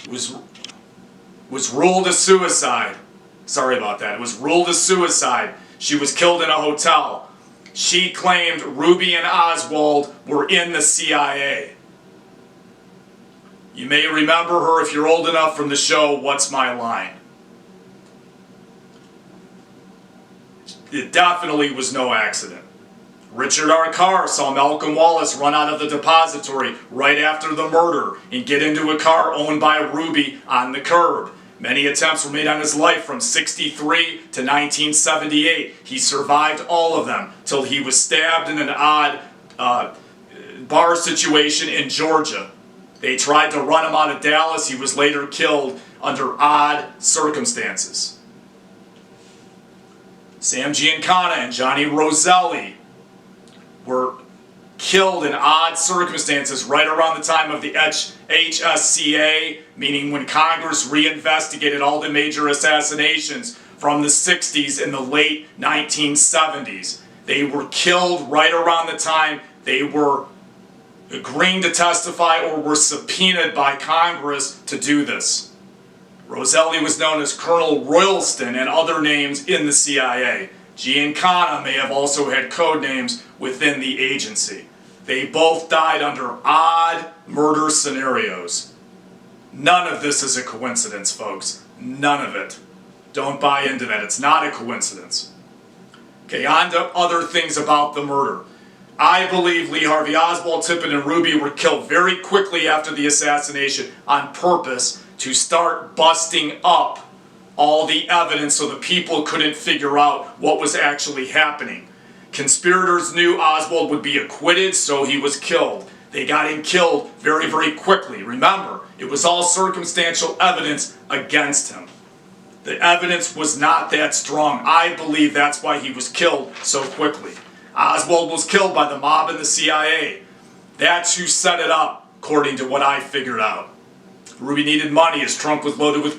was ruled a suicide. Sorry about that. It was ruled a suicide. She was killed in a hotel. She claimed Ruby and Oswald were in the CIA. You may remember her if you're old enough from the show What's My Line. It definitely was no accident. Richard R. Carr saw Malcolm Wallace run out of the depository right after the murder and get into a car owned by Ruby on the curb. Many attempts were made on his life from '63 to 1978. He survived all of them till he was stabbed in an odd bar situation in Georgia. They tried to run him out of Dallas. He was later killed under odd circumstances. Sam Giancana and Johnny Roselli were killed in odd circumstances right around the time of the HSCA, meaning when Congress reinvestigated all the major assassinations from the 60s and the late 1970s. They were killed right around the time they were agreeing to testify or were subpoenaed by Congress to do this. Roselli was known as Colonel Royalston and other names in the CIA. Giancana may have also had code names within the agency. They both died under odd murder scenarios. None of this is a coincidence, folks. None of it. Don't buy into that. It's not a coincidence. Okay, on to other things about the murder. I believe Lee Harvey Oswald, Tippit, and Ruby were killed very quickly after the assassination on purpose to start busting up all the evidence so the people couldn't figure out what was actually happening. Conspirators knew Oswald would be acquitted, so he was killed. They got him killed very, very quickly. Remember, it was all circumstantial evidence against him. The evidence was not that strong. I believe that's why he was killed so quickly. Oswald was killed by the mob and the CIA. That's who set it up, according to what I figured out. Ruby needed money. His trunk was loaded with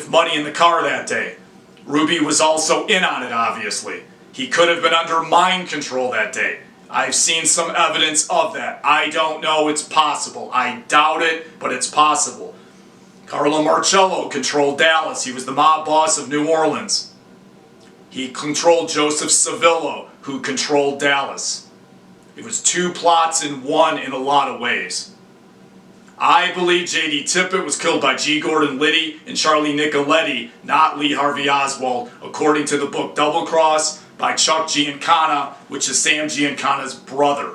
money in the car that day. Ruby was also in on it, obviously. He could have been under mind control that day. I've seen some evidence of that. I don't know, it's possible. I doubt it, but it's possible. Carlo Marcello controlled Dallas. He was the mob boss of New Orleans. He controlled Joseph Civillo, who controlled Dallas. It was two plots in one in a lot of ways. I believe J.D. Tippit was killed by G. Gordon Liddy and Charlie Nicoletti, not Lee Harvey Oswald, according to the book Double Cross by Chuck Giancana, which is Sam Giancana's brother.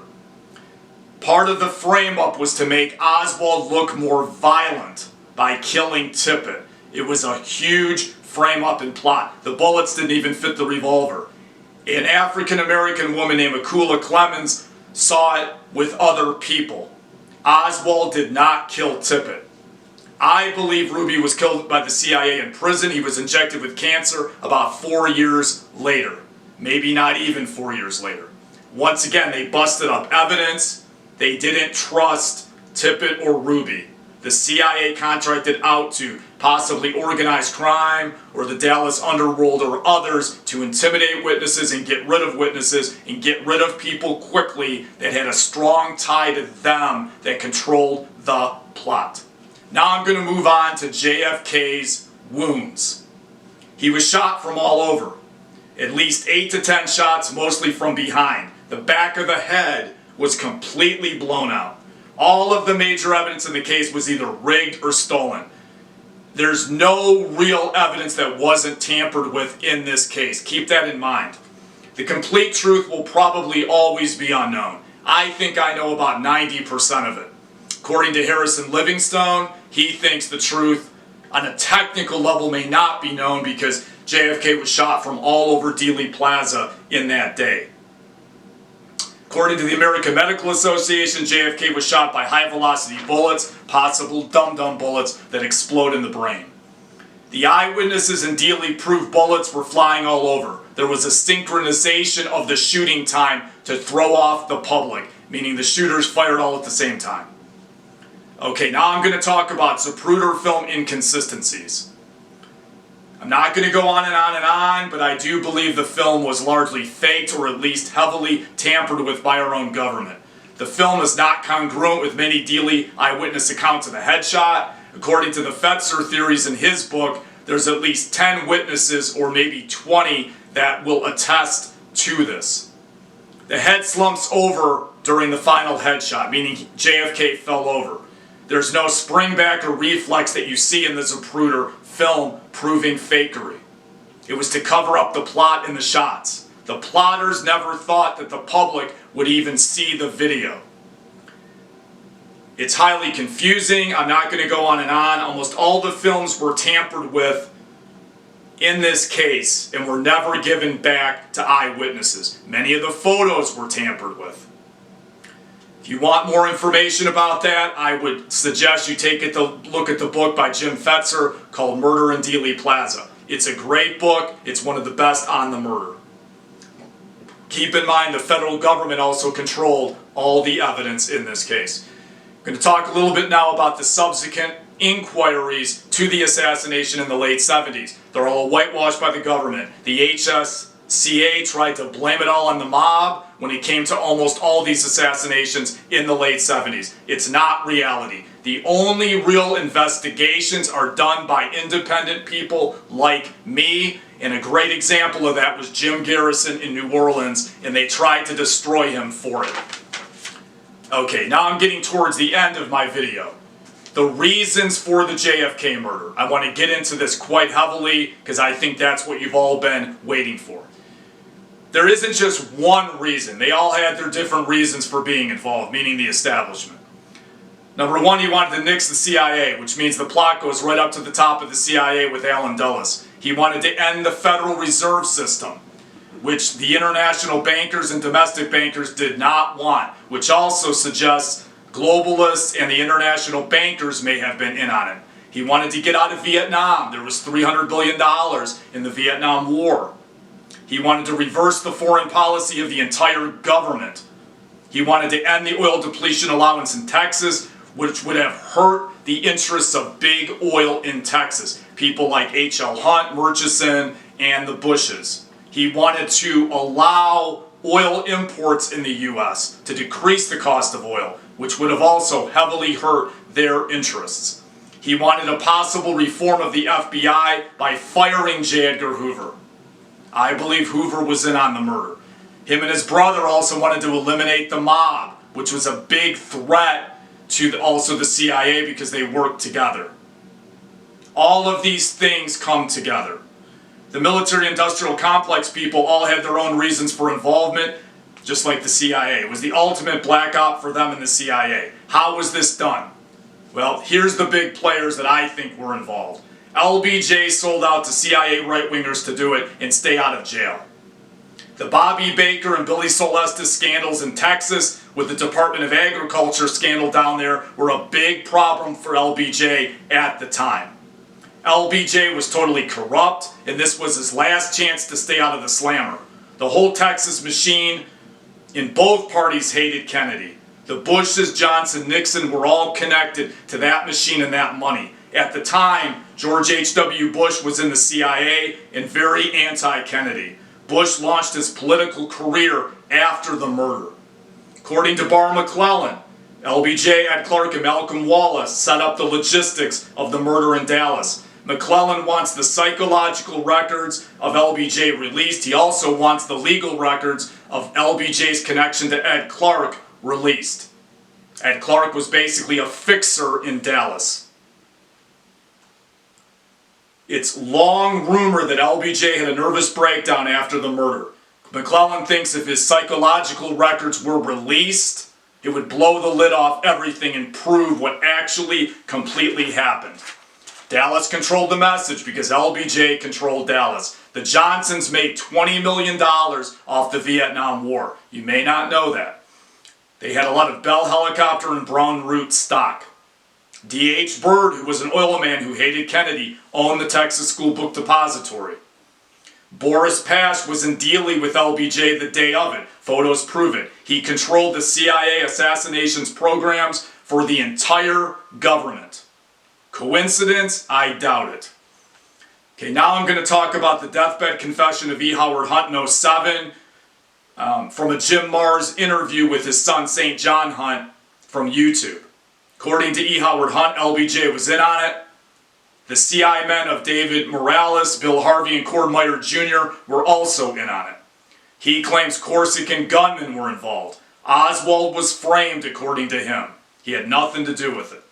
Part of the frame-up was to make Oswald look more violent by killing Tippit. It was a huge frame-up and plot. The bullets didn't even fit the revolver. An African-American woman named Akula Clemens saw it with other people. Oswald did not kill Tippit. I believe Ruby was killed by the CIA in prison. He was injected with cancer about 4 years later. Maybe not even 4 years later. Once again, they busted up evidence. They didn't trust Tippit or Ruby. The CIA contracted out to possibly organized crime or the Dallas underworld or others to intimidate witnesses and get rid of witnesses and get rid of people quickly that had a strong tie to them that controlled the plot. Now I'm going to move on to JFK's wounds. He was shot from all over. At least 8 to 10 shots, mostly from behind. The back of the head was completely blown out. All of the major evidence in the case was either rigged or stolen. There's no real evidence that wasn't tampered with in this case. Keep that in mind. The complete truth will probably always be unknown. I think I know about 90% of it. According to Harrison Livingstone, he thinks the truth on a technical level may not be known because JFK was shot from all over Dealey Plaza in that day. According to the American Medical Association, JFK was shot by high-velocity bullets, possible dum-dum bullets that explode in the brain. The eyewitnesses in Dealey proved bullets were flying all over. There was a synchronization of the shooting time to throw off the public, meaning the shooters fired all at the same time. Okay, now I'm going to talk about Zapruder film inconsistencies. I'm not going to go on and on and on, but I do believe the film was largely faked or at least heavily tampered with by our own government. The film is not congruent with many Dealey eyewitness accounts of the headshot. According to the Fetzer theories in his book, there's at least 10 witnesses or maybe 20 that will attest to this. The head slumps over during the final headshot, meaning JFK fell over. There's no spring back or reflex that you see in the Zapruder film proving fakery. It was to cover up the plot in the shots. The plotters never thought that the public would even see the video. It's highly confusing. I'm not going to go on and on. Almost all the films were tampered with in this case and were never given back to eyewitnesses. Many of the photos were tampered with. If you want more information about that, I would suggest you take a look at the book by Jim Fetzer called Murder in Dealey Plaza. It's a great book. It's one of the best on the murder. Keep in mind the federal government also controlled all the evidence in this case. I'm going to talk a little bit now about the subsequent inquiries to the assassination in the late 70s. They're all whitewashed by the government. The HSCA tried to blame it all on the mob when it came to almost all these assassinations in the late 70s. It's not reality. The only real investigations are done by independent people like me, and a great example of that was Jim Garrison in New Orleans, and they tried to destroy him for it. Okay, now I'm getting towards the end of my video. The reasons for the JFK murder. I want to get into this quite heavily because I think that's what you've all been waiting for. There isn't just one reason. They all had their different reasons for being involved, meaning the establishment. Number one, he wanted to nix the CIA, which means the plot goes right up to the top of the CIA with Allen Dulles. He wanted to end the Federal Reserve System, which the international bankers and domestic bankers did not want, which also suggests globalists and the international bankers may have been in on it. He wanted to get out of Vietnam. There was $300 billion in the Vietnam War. He wanted to reverse the foreign policy of the entire government. He wanted to end the oil depletion allowance in Texas, which would have hurt the interests of big oil in Texas. People like H.L. Hunt, Murchison, and the Bushes. He wanted to allow oil imports in the U.S. to decrease the cost of oil, which would have also heavily hurt their interests. He wanted a possible reform of the FBI by firing J. Edgar Hoover. I believe Hoover was in on the murder. Him and his brother also wanted to eliminate the mob, which was a big threat to also the CIA because they worked together. All of these things come together. The military-industrial complex people all had their own reasons for involvement, just like the CIA. It was the ultimate black op for them in the CIA. How was this done? Well, here's the big players that I think were involved. LBJ sold out to CIA right-wingers to do it and stay out of jail. The Bobby Baker and Billy Solestis scandals in Texas with the Department of Agriculture scandal down there were a big problem for LBJ at the time. LBJ was totally corrupt, and this was his last chance to stay out of the slammer. The whole Texas machine in both parties hated Kennedy. The Bushes, Johnson, Nixon were all connected to that machine and that money. At the time, George H.W. Bush was in the CIA and very anti-Kennedy. Bush launched his political career after the murder. According to Barr McClellan, LBJ, Ed Clark, and Malcolm Wallace set up the logistics of the murder in Dallas. McClellan wants the psychological records of LBJ released. He also wants the legal records of LBJ's connection to Ed Clark released. Ed Clark was basically a fixer in Dallas. It's long rumor that LBJ had a nervous breakdown after the murder. McClellan thinks if his psychological records were released, it would blow the lid off everything and prove what actually completely happened. Dallas controlled the message because LBJ controlled Dallas. The Johnsons made $20 million off the Vietnam War. You may not know that. They had a lot of Bell helicopter and Brown Root stock. D.H. Byrd, who was an oil man who hated Kennedy, owned the Texas School Book Depository. Boris Pash was in Dealey with LBJ the day of it. Photos prove it. He controlled the CIA assassinations programs for the entire government. Coincidence? I doubt it. Okay, now I'm going to talk about the deathbed confession of E. Howard Hunt in 2007. from a Jim Marrs interview with his son St. John Hunt from YouTube. According to E. Howard Hunt, LBJ was in on it. The CI men of David Morales, Bill Harvey, and Cord Meyer Jr. were also in on it. He claims Corsican gunmen were involved. Oswald was framed, according to him. He had nothing to do with it.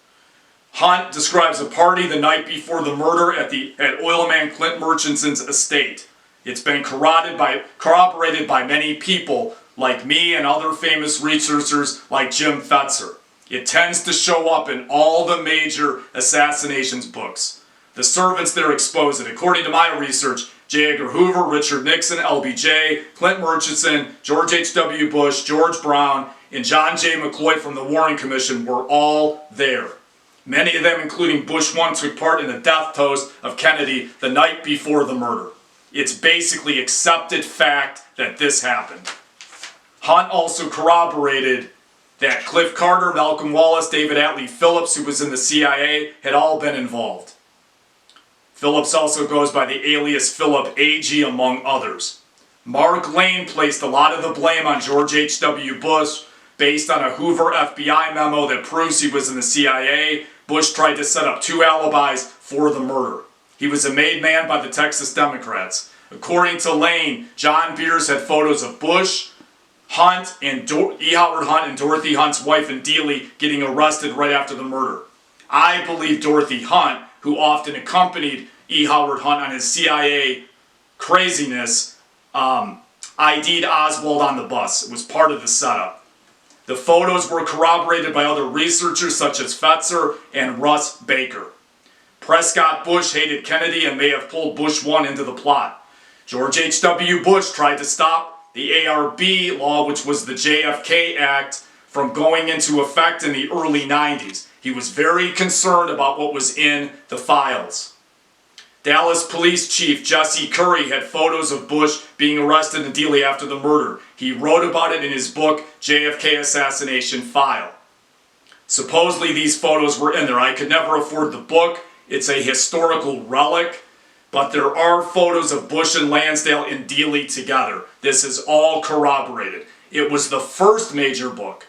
Hunt describes a party the night before the murder at oilman Clint Murchison's estate. It's been corroborated by many people like me and other famous researchers like Jim Fetzer. It tends to show up in all the major assassinations books. The servants there expose it. According to my research, J. Edgar Hoover, Richard Nixon, LBJ, Clint Murchison, George H.W. Bush, George Brown, and John J. McCloy from the Warren Commission were all there. Many of them, including Bush 1, took part in the death toast of Kennedy the night before the murder. It's basically accepted fact that this happened. Hunt also corroborated that Cliff Carter, Malcolm Wallace, David Atlee Phillips, who was in the CIA, had all been involved. Phillips also goes by the alias Philip Agee, among others. Mark Lane placed a lot of the blame on George H.W. Bush based on a Hoover FBI memo that proves he was in the CIA. Bush tried to set up 2 alibis for the murder. He was a made man by the Texas Democrats. According to Lane, John Beers had photos of Bush, Hunt, and E. Howard Hunt and Dorothy Hunt's wife and Dealey getting arrested right after the murder. I believe Dorothy Hunt, who often accompanied E. Howard Hunt on his CIA craziness, ID'd Oswald on the bus. It was part of the setup. The photos were corroborated by other researchers such as Fetzer and Russ Baker. Prescott Bush hated Kennedy and may have pulled Bush 1 into the plot. George H.W. Bush tried to stop the ARB law, which was the JFK Act, from going into effect in the early 90s. He was very concerned about what was in the files. Dallas Police Chief Jesse Curry had photos of Bush being arrested in Dealey after the murder. He wrote about it in his book, JFK Assassination File. Supposedly these photos were in there. I could never afford the book. It's a historical relic. But there are photos of Bush and Lansdale in Dealey together. This is all corroborated. It was the first major book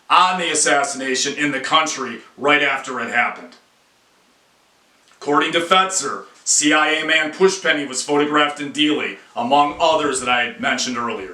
on the assassination in the country right after it happened. According to Fetzer, CIA man Pushpenny was photographed in Dealey, among others that I had mentioned earlier.